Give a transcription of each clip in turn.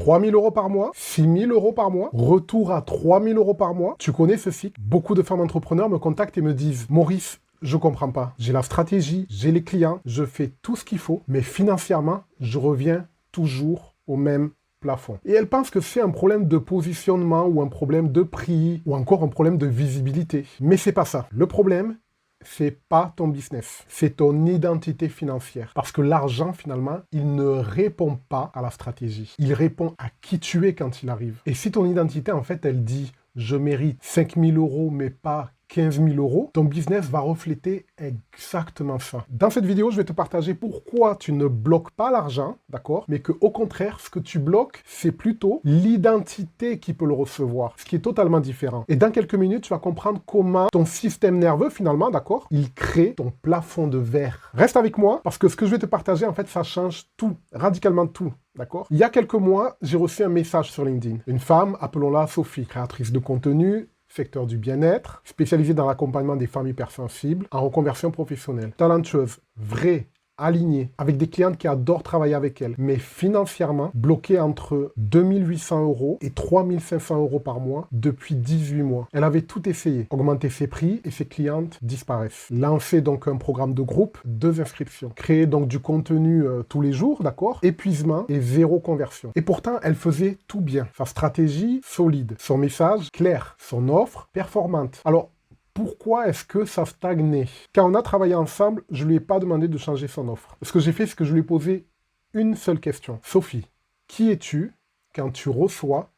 3 000 € par mois, 6 000 € par mois, retour à 3 000 € par mois. Tu connais ce cycle? Beaucoup de femmes entrepreneurs me contactent et me disent « Maurice, je comprends pas. J'ai la stratégie, j'ai les clients, je fais tout ce qu'il faut, mais financièrement, je reviens toujours au même plafond. » Et elles pensent que c'est un problème de positionnement ou un problème de prix ou encore un problème de visibilité. Mais c'est pas ça. Le problème, c'est pas ton business, c'est ton identité financière. Parce que l'argent, finalement, il ne répond pas à la stratégie. Il répond à qui tu es quand il arrive. Et si ton identité, en fait, elle dit « je mérite 5 000 € mais pas 15 000 €, ton business va refléter exactement ça. Dans cette vidéo, je vais te partager pourquoi tu ne bloques pas l'argent, d'accord? Mais que au contraire, ce que tu bloques, c'est plutôt l'identité qui peut le recevoir, ce qui est totalement différent. Et dans quelques minutes, tu vas comprendre comment ton système nerveux, finalement, d'accord, il crée ton plafond de verre. Reste avec moi, parce que ce que je vais te partager, en fait, ça change tout, radicalement tout. D'accord? Il y a quelques mois, j'ai reçu un message sur LinkedIn. Une femme, appelons-la Sophie, créatrice de contenu, secteur du bien-être, spécialisée dans l'accompagnement des femmes hypersensibles en reconversion professionnelle. Talentueuse, vraie, alignée, avec des clientes qui adorent travailler avec elle, mais financièrement bloquée entre 2 800 € et 3 500 € par mois depuis 18 mois. Elle avait tout essayé, augmenter ses prix et ses clientes disparaissent. Lancer donc un programme de groupe, 2 inscriptions. Créer donc du contenu tous les jours, d'accord? Épuisement et 0 conversion. Et pourtant, elle faisait tout bien. Sa stratégie solide, son message clair, son offre performante. Alors, pourquoi est-ce que ça stagnait? Quand on a travaillé ensemble, je ne lui ai pas demandé de changer son offre. Ce que j'ai fait, c'est que je lui ai posé une seule question. Sophie, qui es-tu quand tu reçois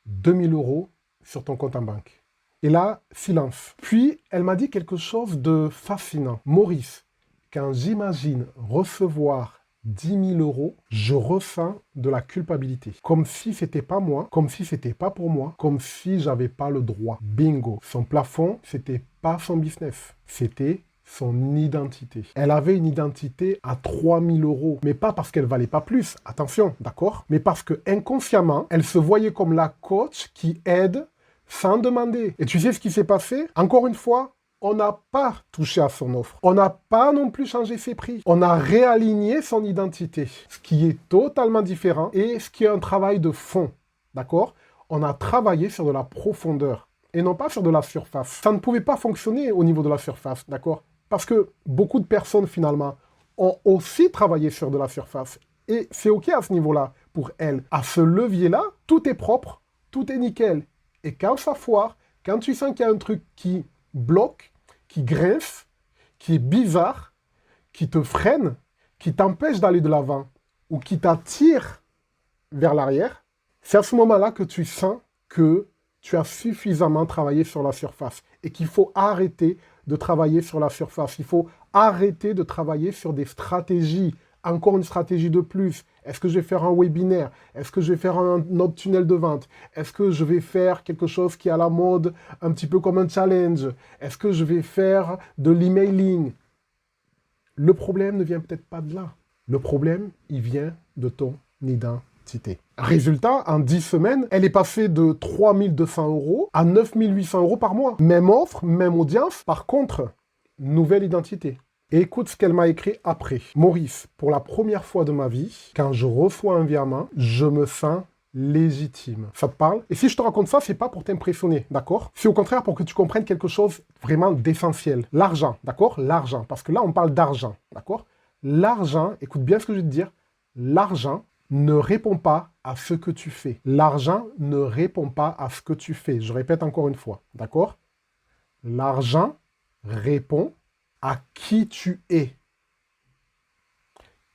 2 000 € sur ton compte en banque? Et là, silence. Puis, elle m'a dit quelque chose de fascinant. Maurice, quand j'imagine recevoir 10 000 €, je ressens de la culpabilité. Comme si c'était pas moi, comme si c'était pas pour moi, comme si j'avais pas le droit. Bingo. Son plafond, c'était pas son business. C'était son identité. Elle avait une identité à 3 000 €, mais pas parce qu'elle valait pas plus, attention, d'accord? Mais parce que inconsciemment, elle se voyait comme la coach qui aide sans demander. Et tu sais ce qui s'est passé? Encore une fois, on n'a pas touché à son offre. On n'a pas non plus changé ses prix. On a réaligné son identité, ce qui est totalement différent et ce qui est un travail de fond, d'accord? On a travaillé sur de la profondeur et non pas sur de la surface. Ça ne pouvait pas fonctionner au niveau de la surface, d'accord? Parce que beaucoup de personnes, finalement, ont aussi travaillé sur de la surface. Et c'est OK à ce niveau-là pour elles. À ce levier-là, tout est propre, tout est nickel. Et quand ça foire, quand tu sens qu'il y a un truc qui bloque, qui grince, qui est bizarre, qui te freine, qui t'empêche d'aller de l'avant ou qui t'attire vers l'arrière, c'est à ce moment-là que tu sens que tu as suffisamment travaillé sur la surface et qu'il faut arrêter de travailler sur la surface. Il faut arrêter de travailler sur des stratégies. Encore une stratégie de plus. Est-ce que je vais faire un webinaire? Est-ce que je vais faire un autre tunnel de vente? Est-ce que je vais faire quelque chose qui est à la mode, un petit peu comme un challenge? Est-ce que je vais faire de l'emailing? Le problème ne vient peut-être pas de là. Le problème, il vient de ton identité. Résultat, en 10 semaines, elle est passée de 3 200 € à 9 800 € par mois. Même offre, même audience. Par contre, nouvelle identité. Et écoute ce qu'elle m'a écrit après. Maurice, pour la première fois de ma vie, quand je reçois un virement, je me sens légitime. Ça te parle? Et si je te raconte ça, c'est pas pour t'impressionner, d'accord? C'est au contraire pour que tu comprennes quelque chose vraiment d'essentiel. L'argent, d'accord? L'argent. Parce que là, on parle d'argent, d'accord? L'argent, écoute bien ce que je vais te dire, l'argent ne répond pas à ce que tu fais. L'argent ne répond pas à ce que tu fais. Je répète encore une fois, d'accord? L'argent répond à qui tu es.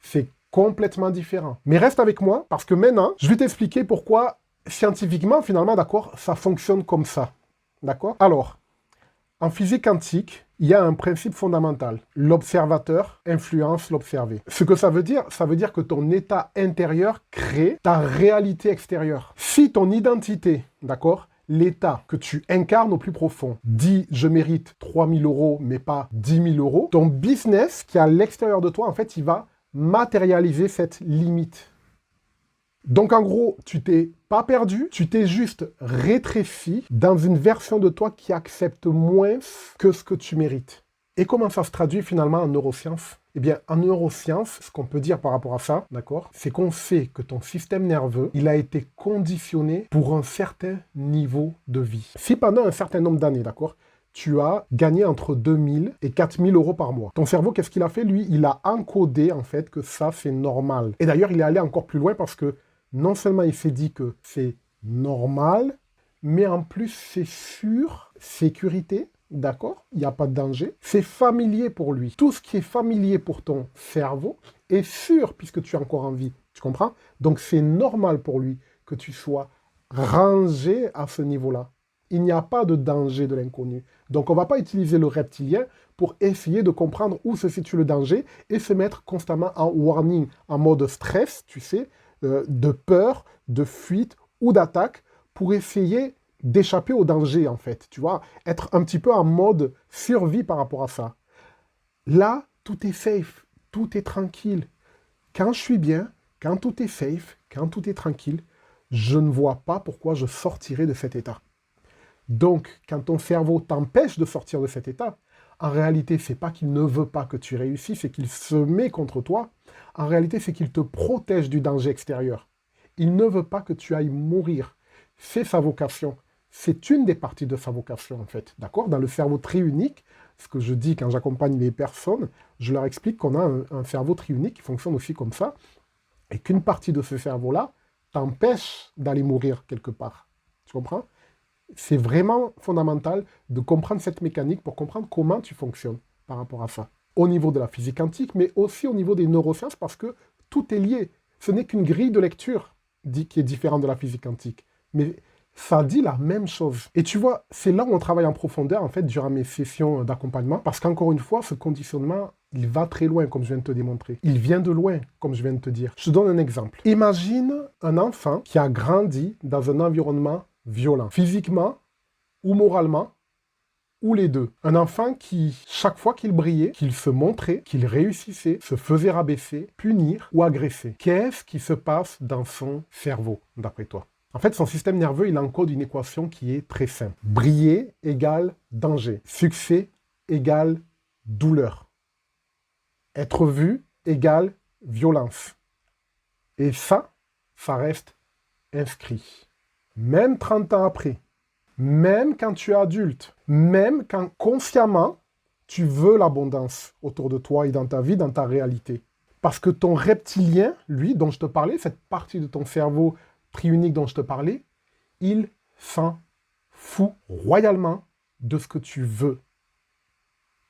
C'est complètement différent. Mais reste avec moi, parce que maintenant, je vais t'expliquer pourquoi, scientifiquement, finalement, d'accord, ça fonctionne comme ça. D'accord? Alors, en physique quantique, il y a un principe fondamental. L'observateur influence l'observé. Ce que ça veut dire que ton état intérieur crée ta réalité extérieure. Si ton identité, d'accord, l'état que tu incarnes au plus profond dit « je mérite 3 000 € mais pas 10 000 €», ton business qui est à l'extérieur de toi, en fait, il va matérialiser cette limite. Donc en gros, tu t'es pas perdu, tu t'es juste rétréci dans une version de toi qui accepte moins que ce que tu mérites. Et comment ça se traduit finalement en neurosciences? Eh bien, en neurosciences, ce qu'on peut dire par rapport à ça, d'accord, c'est qu'on sait que ton système nerveux, il a été conditionné pour un certain niveau de vie. Si pendant un certain nombre d'années, d'accord, tu as gagné entre 2000 et 4000 euros par mois. Ton cerveau, qu'est-ce qu'il a fait? Lui, il a encodé, en fait, que ça, c'est normal. Et d'ailleurs, il est allé encore plus loin parce que non seulement il s'est dit que c'est normal, mais en plus, c'est sûr, sécurité, d'accord? Il n'y a pas de danger. C'est familier pour lui. Tout ce qui est familier pour ton cerveau est sûr puisque tu es encore en vie. Tu comprends? Donc, c'est normal pour lui que tu sois rangé à ce niveau-là. Il n'y a pas de danger de l'inconnu. Donc, on ne va pas utiliser le reptilien pour essayer de comprendre où se situe le danger et se mettre constamment en warning, en mode stress, tu sais, de peur, de fuite ou d'attaque pour essayer d'échapper au danger, en fait. Tu vois, être un petit peu en mode survie par rapport à ça. Là, tout est safe, tout est tranquille. Quand je suis bien, quand tout est safe, quand tout est tranquille, je ne vois pas pourquoi je sortirai de cet état. Donc, quand ton cerveau t'empêche de sortir de cet état, en réalité, c'est pas qu'il ne veut pas que tu réussisses, c'est qu'il se met contre toi. En réalité, c'est qu'il te protège du danger extérieur. Il ne veut pas que tu ailles mourir. C'est sa vocation. C'est une des parties de sa vocation, en fait. D'accord? Dans le cerveau triunique, ce que je dis quand j'accompagne les personnes, je leur explique qu'on a un cerveau triunique qui fonctionne aussi comme ça, et qu'une partie de ce cerveau-là t'empêche d'aller mourir quelque part. Tu comprends? C'est vraiment fondamental de comprendre cette mécanique pour comprendre comment tu fonctionnes par rapport à ça. Au niveau de la physique quantique, mais aussi au niveau des neurosciences, parce que tout est lié. Ce n'est qu'une grille de lecture qui est différente de la physique quantique. Mais ça dit la même chose. Et tu vois, c'est là où on travaille en profondeur, en fait, durant mes sessions d'accompagnement, parce qu'encore une fois, ce conditionnement, il va très loin, comme je viens de te démontrer. Il vient de loin, comme je viens de te dire. Je te donne un exemple. Imagine un enfant qui a grandi dans un environnement violent, physiquement ou moralement, ou les deux. Un enfant qui, chaque fois qu'il brillait, qu'il se montrait, qu'il réussissait, se faisait rabaisser, punir ou agresser. Qu'est-ce qui se passe dans son cerveau, d'après toi? En fait, son système nerveux, il encode une équation qui est très simple. Briller égale danger. Succès égale douleur. Être vu égale violence. Et ça reste inscrit. Même 30 ans après, même quand tu es adulte, même quand consciemment, tu veux l'abondance autour de toi et dans ta vie, dans ta réalité. Parce que ton reptilien, lui, dont je te parlais, cette partie de ton cerveau triunique dont je te parlais, il s'en fout royalement de ce que tu veux.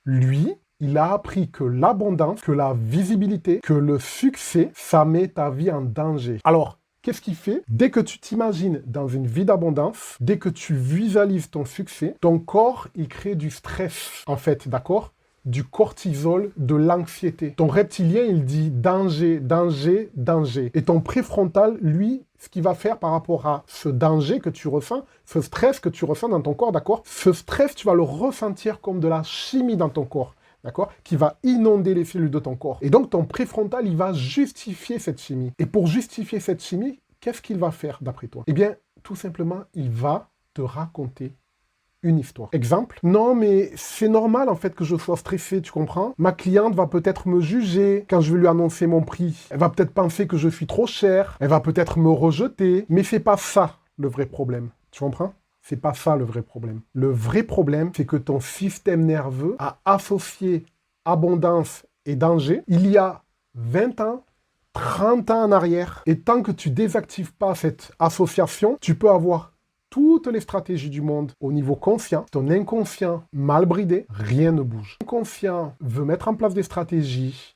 Lui, il a appris que l'abondance, que la visibilité, que le succès, ça met ta vie en danger. Alors, qu'est-ce qu'il fait? Dès que tu t'imagines dans une vie d'abondance, dès que tu visualises ton succès, ton corps, il crée du stress, en fait, d'accord? Du cortisol, de l'anxiété. Ton reptilien, il dit danger, danger, danger. Et ton préfrontal, lui, ce qu'il va faire par rapport à ce danger que tu ressens, ce stress que tu ressens dans ton corps, d'accord? Ce stress, tu vas le ressentir comme de la chimie dans ton corps. D'accord? Qui va inonder les cellules de ton corps. Et donc, ton préfrontal, il va justifier cette chimie. Et pour justifier cette chimie, qu'est-ce qu'il va faire, d'après toi? Eh bien, tout simplement, il va te raconter une histoire. Exemple, non, mais c'est normal, en fait, que je sois stressé, tu comprends? Ma cliente va peut-être me juger quand je vais lui annoncer mon prix. Elle va peut-être penser que je suis trop cher. Elle va peut-être me rejeter. Mais c'est pas ça, le vrai problème. Tu comprends? C'est pas ça le vrai problème. Le vrai problème, c'est que ton système nerveux a associé abondance et danger il y a 20 ans, 30 ans en arrière. Et tant que tu désactives pas cette association, tu peux avoir toutes les stratégies du monde au niveau conscient. Ton inconscient mal bridé, rien ne bouge. L'inconscient veut mettre en place des stratégies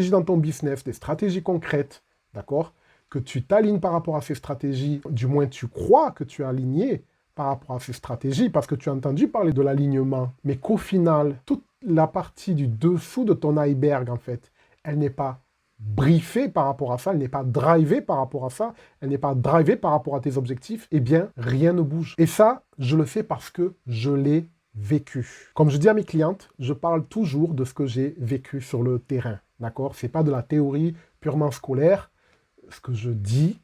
dans ton business, des stratégies concrètes, d'accord? Que tu t'alignes par rapport à ces stratégies, du moins tu crois que tu es aligné par rapport à ces stratégies, parce que tu as entendu parler de l'alignement, mais qu'au final, toute la partie du dessous de ton iceberg, en fait, elle n'est pas briefée par rapport à ça, elle n'est pas drivée par rapport à ça, elle n'est pas drivée par rapport à tes objectifs, eh bien, rien ne bouge. Et ça, je le fais parce que je l'ai vécu. Comme je dis à mes clientes, je parle toujours de ce que j'ai vécu sur le terrain, d'accord? C'est pas de la théorie purement scolaire. Ce que je dis,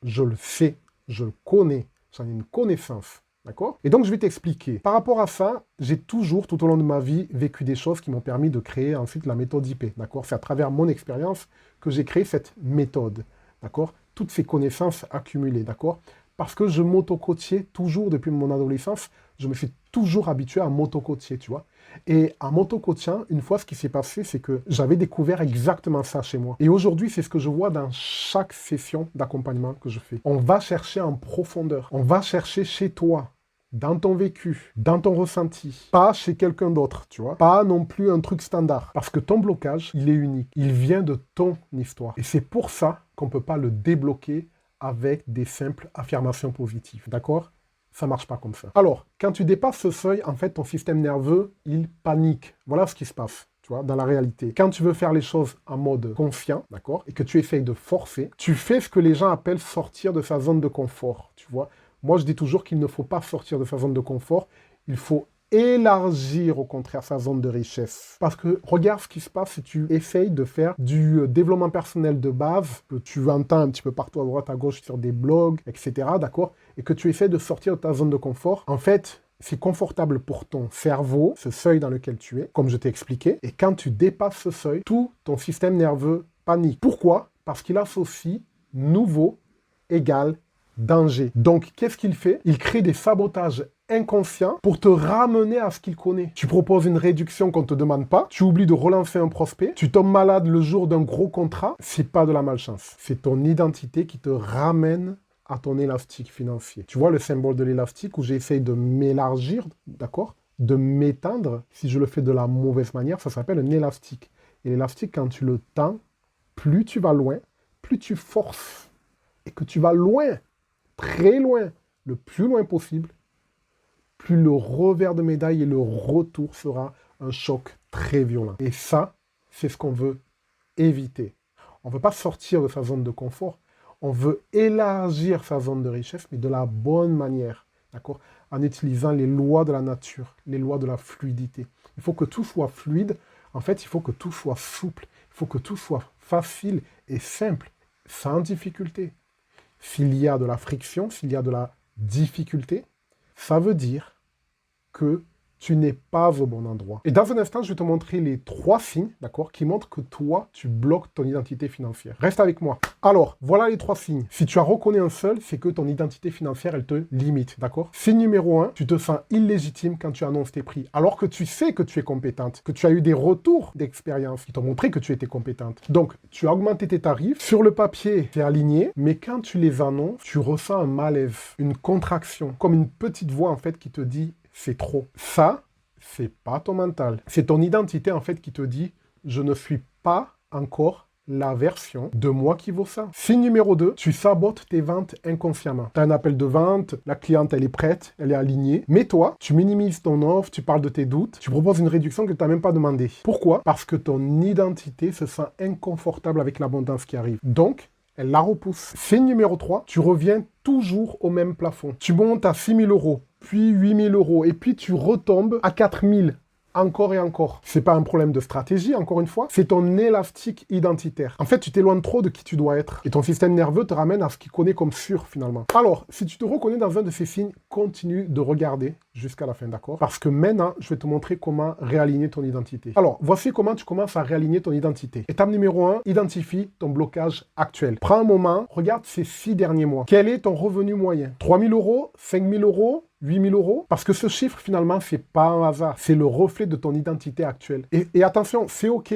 je le sais, je le connais, j'en ai une connaissance, D'accord? Et donc, je vais t'expliquer. Par rapport à ça, j'ai toujours, tout au long de ma vie, vécu des choses qui m'ont permis de créer ensuite la méthode IP. D'accord? C'est à travers mon expérience que j'ai créé cette méthode. D'accord? Toutes ces connaissances accumulées. D'accord? Parce que je m'auto-coachais toujours depuis mon adolescence. Je me suis toujours habitué à m'auto-coacher, tu vois. Et en m'auto-coachant, une fois, ce qui s'est passé, c'est que j'avais découvert exactement ça chez moi. Et aujourd'hui, c'est ce que je vois dans chaque session d'accompagnement que je fais. On va chercher en profondeur. On va chercher chez toi, dans ton vécu, dans ton ressenti, pas chez quelqu'un d'autre, tu vois. Pas non plus un truc standard. Parce que ton blocage, il est unique. Il vient de ton histoire. Et c'est pour ça qu'on ne peut pas le débloquer avec des simples affirmations positives, d'accord? Ça ne marche pas comme ça. Alors, quand tu dépasses ce seuil, en fait, ton système nerveux, il panique. Voilà ce qui se passe, tu vois, dans la réalité. Quand tu veux faire les choses en mode conscient, d'accord, et que tu essayes de forcer, tu fais ce que les gens appellent sortir de sa zone de confort, tu vois. Moi, je dis toujours qu'il ne faut pas sortir de sa zone de confort, il faut élargir au contraire sa zone de richesse. Parce que regarde ce qui se passe si tu essayes de faire du développement personnel de base, que tu entends un petit peu partout à droite, à gauche sur des blogs, etc., d'accord, et que tu essaies de sortir de ta zone de confort. En fait, c'est confortable pour ton cerveau, ce seuil dans lequel tu es, comme je t'ai expliqué, et quand tu dépasses ce seuil, tout ton système nerveux panique. Pourquoi? Parce qu'il associe nouveau égale danger. Donc, qu'est-ce qu'il fait? Il crée des sabotages inconscients pour te ramener à ce qu'il connaît. Tu proposes une réduction qu'on ne te demande pas, tu oublies de relancer un prospect, tu tombes malade le jour d'un gros contrat, c'est pas de la malchance. C'est ton identité qui te ramène à ton élastique financier. Tu vois le symbole de l'élastique où j'essaye de m'élargir, d'accord? De m'étendre. Si je le fais de la mauvaise manière, ça s'appelle un élastique. Et l'élastique, quand tu le tends, plus tu vas loin, plus tu forces. Et que tu vas loin, très loin, le plus loin possible, plus le revers de médaille et le retour sera un choc très violent. Et ça, c'est ce qu'on veut éviter. On ne veut pas sortir de sa zone de confort, on veut élargir sa zone de richesse, mais de la bonne manière, d'accord? En utilisant les lois de la nature, les lois de la fluidité. Il faut que tout soit fluide, en fait, il faut que tout soit souple, il faut que tout soit facile et simple, sans difficulté. S'il y a de la friction, s'il y a de la difficulté, ça veut dire que tu n'es pas au bon endroit. Et dans un instant, je vais te montrer les 3 signes, d'accord, qui montrent que toi, tu bloques ton identité financière. Reste avec moi. Alors, voilà les 3 signes. Si tu as reconnu un seul, c'est que ton identité financière, elle te limite, d'accord? Signe numéro 1, tu te sens illégitime quand tu annonces tes prix, alors que tu sais que tu es compétente, que tu as eu des retours d'expérience qui t'ont montré que tu étais compétente. Donc, tu as augmenté tes tarifs. Sur le papier, tu es aligné, mais quand tu les annonces, tu ressens un malaise, une contraction, comme une petite voix, en fait, qui te dit c'est trop. Ça, c'est pas ton mental. C'est ton identité, en fait, qui te dit je ne suis pas encore la version de moi qui vaut ça. Signe numéro 2, tu sabotes tes ventes inconsciemment. Tu as un appel de vente, la cliente, elle est prête, elle est alignée. Mais toi, tu minimises ton offre, tu parles de tes doutes, tu proposes une réduction que tu n'as même pas demandé. Pourquoi? Parce que ton identité se sent inconfortable avec l'abondance qui arrive. Donc, elle la repousse. Signe numéro 3, tu reviens toujours au même plafond. Tu montes à 6 000 euros, puis 8 000 euros, et puis tu retombes à 4 000. Encore et encore. C'est pas un problème de stratégie, encore une fois. C'est ton élastique identitaire. En fait, tu t'éloignes trop de qui tu dois être. Et ton système nerveux te ramène à ce qu'il connaît comme sûr, finalement. Alors, si tu te reconnais dans un de ces signes, continue de regarder jusqu'à la fin, d'accord? Parce que maintenant, je vais te montrer comment réaligner ton identité. Alors, voici comment tu commences à réaligner ton identité. Étape numéro 1, identifie ton blocage actuel. Prends un moment, regarde ces 6 derniers mois. Quel est ton revenu moyen? 3 000 euros? 5 000 euros? 8 000 euros? Parce que ce chiffre, finalement, c'est pas un hasard. C'est le reflet de ton identité actuelle. Et attention, c'est OK.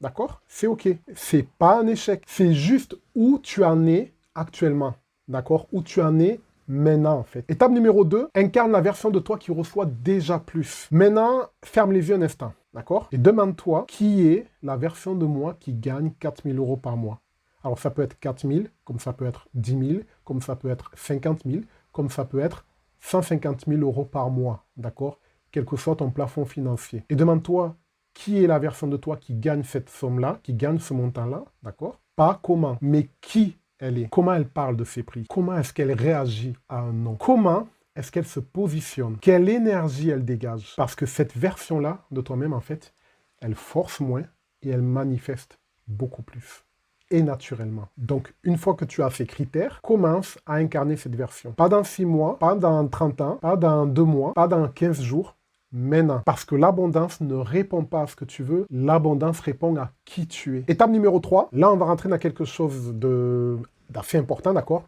D'accord? C'est OK. C'est pas un échec. C'est juste où tu en es actuellement. D'accord? Où tu en es maintenant, en fait. Étape numéro 2, incarne la version de toi qui reçoit déjà plus. Maintenant, ferme les yeux un instant. D'accord? Et demande-toi qui est la version de moi qui gagne 4 000 euros par mois. Alors, ça peut être 4 000, comme ça peut être 10 000, comme ça peut être 50 000, comme ça peut être 150 000 euros par mois, d'accord? Quel que soit ton plafond financier. Et demande-toi, qui est la version de toi qui gagne cette somme-là, qui gagne ce montant-là, d'accord? Pas comment, mais qui elle est. Comment elle parle de ses prix? Comment est-ce qu'elle réagit à un non? Comment est-ce qu'elle se positionne? Quelle énergie elle dégage? Parce que cette version-là de toi-même, en fait, elle force moins et elle manifeste beaucoup plus. et naturellement. Donc, une fois que tu as ces critères, commence à incarner cette version. Pas dans 6 mois, pas dans 30 ans, pas dans 2 mois, pas dans 15 jours, maintenant. Parce que l'abondance ne répond pas à ce que tu veux, l'abondance répond à qui tu es. Étape numéro 3, là on va rentrer dans quelque chose d'assez important, d'accord?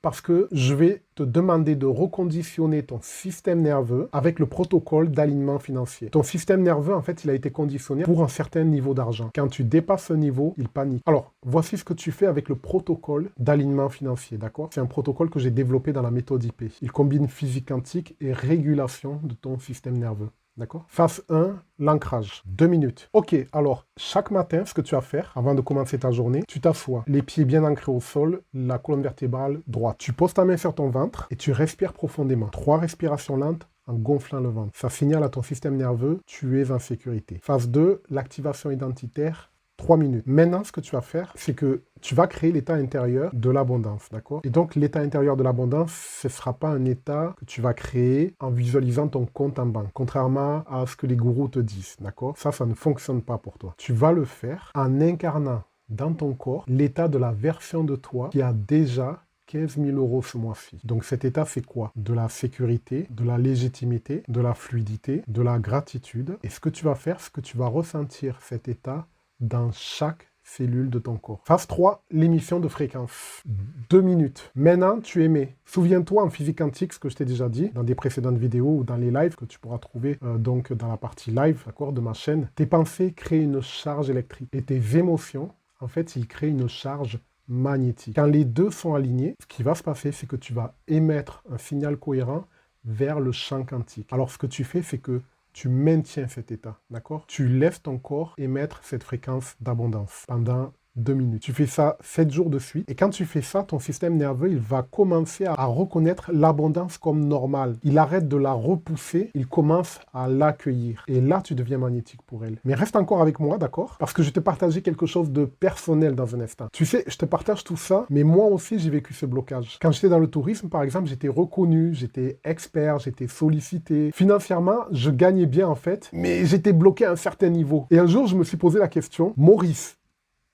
Parce que je vais te demander de reconditionner ton système nerveux avec le protocole d'alignement financier. Ton système nerveux, en fait, il a été conditionné pour un certain niveau d'argent. Quand tu dépasses ce niveau, il panique. Alors, voici ce que tu fais avec le protocole d'alignement financier, d'accord? C'est un protocole que j'ai développé dans la méthode IP. Il combine physique quantique et régulation de ton système nerveux. D'accord? Phase 1, l'ancrage. 2 minutes. Ok, alors, chaque matin, ce que tu vas faire, avant de commencer ta journée, tu t'assois, les pieds bien ancrés au sol, la colonne vertébrale droite. Tu poses ta main sur ton ventre et tu respires profondément. 3 respirations lentes en gonflant le ventre. Ça signale à ton système nerveux, tu es en sécurité. Phase 2, l'activation identitaire. 3 minutes. Maintenant, ce que tu vas faire, c'est que tu vas créer l'état intérieur de l'abondance, d'accord? Et donc, l'état intérieur de l'abondance, ce ne sera pas un état que tu vas créer en visualisant ton compte en banque, contrairement à ce que les gourous te disent, d'accord? Ça ne fonctionne pas pour toi. Tu vas le faire en incarnant dans ton corps l'état de la version de toi qui a déjà 15 000 € ce mois-ci. Donc cet état, c'est quoi? De la sécurité, de la légitimité, de la fluidité, de la gratitude. Et ce que tu vas faire, c'est que tu vas ressentir cet état dans chaque cellule de ton corps. Phase 3, l'émission de fréquence. 2 minutes. Maintenant, tu émets. Souviens-toi en physique quantique, ce que je t'ai déjà dit dans des précédentes vidéos ou dans les lives que tu pourras trouver donc dans la partie live, d'accord, de ma chaîne. Tes pensées créent une charge électrique et tes émotions, en fait, ils créent une charge magnétique. Quand les deux sont alignés, ce qui va se passer, c'est que tu vas émettre un signal cohérent vers le champ quantique. Alors, ce que tu fais, c'est que tu maintiens cet état, d'accord? Tu laisses ton corps émettre cette fréquence d'abondance pendant 2 minutes. Tu fais ça 7 jours de suite. Et quand tu fais ça, ton système nerveux, il va commencer à reconnaître l'abondance comme normale. Il arrête de la repousser, il commence à l'accueillir. Et là, tu deviens magnétique pour elle. Mais reste encore avec moi, d'accord? Parce que je vais te partager quelque chose de personnel dans un instant. Tu sais, je te partage tout ça, mais moi aussi, j'ai vécu ce blocage. Quand j'étais dans le tourisme, par exemple, j'étais reconnu, j'étais expert, j'étais sollicité. Financièrement, je gagnais bien, en fait, mais j'étais bloqué à un certain niveau. Et un jour, je me suis posé la question, Maurice,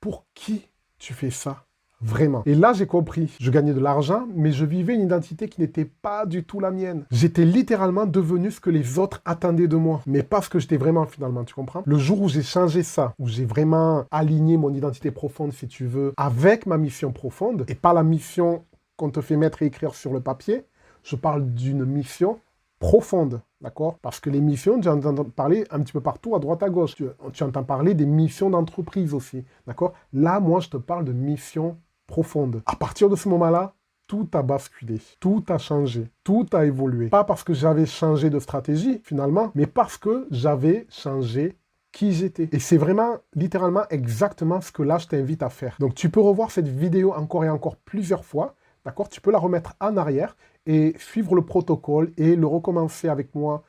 pour qui tu fais ça vraiment? Et là, j'ai compris. Je gagnais de l'argent, mais je vivais une identité qui n'était pas du tout la mienne. J'étais littéralement devenu ce que les autres attendaient de moi, mais pas ce que j'étais vraiment finalement, tu comprends? Le jour où j'ai changé ça, où j'ai vraiment aligné mon identité profonde, si tu veux, avec ma mission profonde, et pas la mission qu'on te fait mettre et écrire sur le papier, je parle d'une mission profonde, d'accord? Parce que les missions, tu entends parler un petit peu partout, à droite, à gauche. Tu entends parler des missions d'entreprise aussi, d'accord? Là, moi, je te parle de mission profonde. À partir de ce moment-là, tout a basculé, tout a changé, tout a évolué. Pas parce que j'avais changé de stratégie, finalement, mais parce que j'avais changé qui j'étais. Et c'est vraiment, littéralement, exactement ce que là, je t'invite à faire. Donc, tu peux revoir cette vidéo encore et encore plusieurs fois, d'accord? Tu peux la remettre en arrière et suivre le protocole et le recommencer avec moi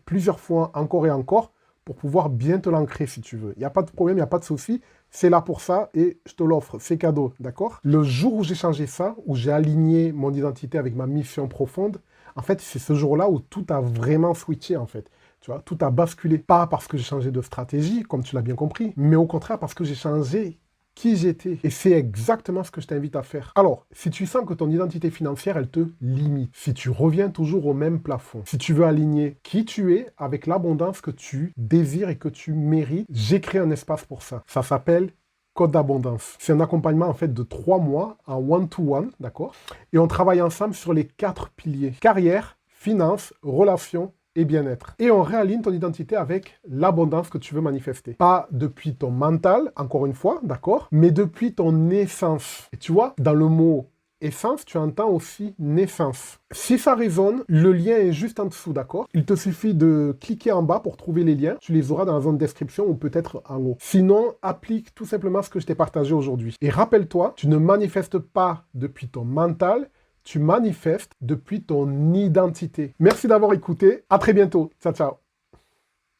plusieurs fois encore et encore pour pouvoir bien te l'ancrer si tu veux. Il n'y a pas de problème, il n'y a pas de souci. C'est là pour ça et je te l'offre. C'est cadeau, d'accord? Le jour où j'ai changé ça, où j'ai aligné mon identité avec ma mission profonde, en fait, c'est ce jour-là où tout a vraiment switché, en fait. Tu vois, tout a basculé. Pas parce que j'ai changé de stratégie, comme tu l'as bien compris, mais au contraire parce que j'ai changé qui j'étais. Et c'est exactement ce que je t'invite à faire. Alors, si tu sens que ton identité financière, elle te limite, si tu reviens toujours au même plafond, si tu veux aligner qui tu es avec l'abondance que tu désires et que tu mérites, j'ai créé un espace pour ça. Ça s'appelle Code d'abondance. C'est un accompagnement en fait de 3 mois en one-to-one, d'accord? Et on travaille ensemble sur les 4 piliers. Carrière, finances, relations, et bien-être. Et on réaligne ton identité avec l'abondance que tu veux manifester. Pas depuis ton mental, encore une fois, d'accord? Mais depuis ton essence. Et tu vois, dans le mot essence, tu entends aussi naissance. Si ça résonne, le lien est juste en dessous, d'accord? Il te suffit de cliquer en bas pour trouver les liens. Tu les auras dans la zone de description ou peut-être en haut. Sinon, applique tout simplement ce que je t'ai partagé aujourd'hui. Et rappelle-toi, tu ne manifestes pas depuis ton mental, tu manifestes depuis ton identité. Merci d'avoir écouté. À très bientôt. Ciao, ciao.